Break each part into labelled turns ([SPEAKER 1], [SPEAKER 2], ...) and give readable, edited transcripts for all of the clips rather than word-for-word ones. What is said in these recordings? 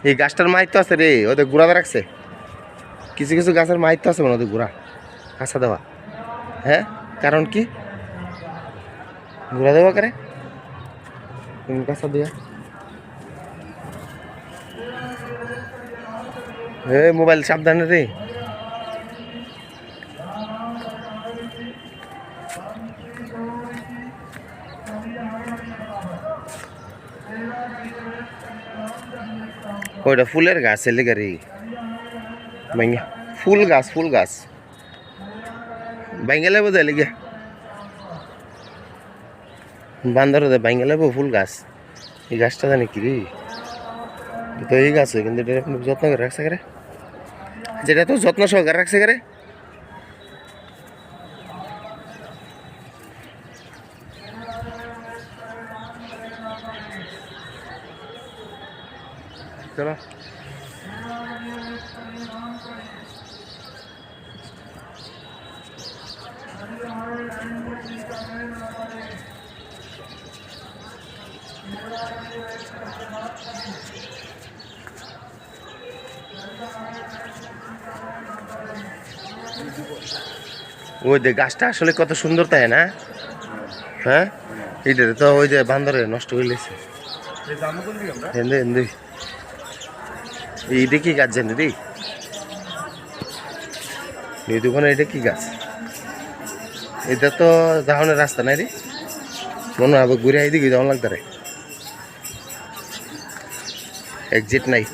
[SPEAKER 1] এই গাছটার মাহিত্য আছে রে, ওদের গুড়াতে রাখছে। কিছু কিছু গাছের মাহিত্য আছে মানে ওদের গুড়া কাঁচা দেওয়া। হ্যাঁ, কারণ কি গুড়া দেওয়া করে কাঁচা দিয়া। মোবাইল সাবধানে রে। ওইটা ফুলের গাছ এলে গাড়ি ফুল গাছ বাইঙ্গালে বোধ লেগে বান্দর বাইঙ্গালে ফুল গাছ। এই গাছটা জানি কি রে, তো এই গাছ কিন্তু এটা যত্ন করে রাখছে করে, যেটা তো যত্ন সহকারে রাখছে করে। চলো ওই যে গাছটা আসলে কত সুন্দর, তাই না? হ্যাঁ, এইটা তো ওই যে বান্দরে নষ্ট করে লেছে। এইটা কি গাছ জানি রে, এই দোকানে এটা কি গাছ? এটা তো যাওয়ানোর রাস্তা নাই রে, মনে হয় ঘুরে এইদিকে যাওয়ান লাগতে রে, এক্সিট নাই।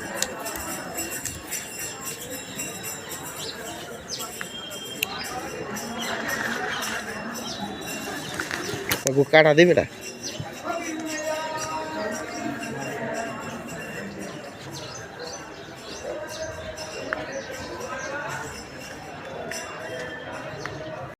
[SPEAKER 1] কাটা দিবে না।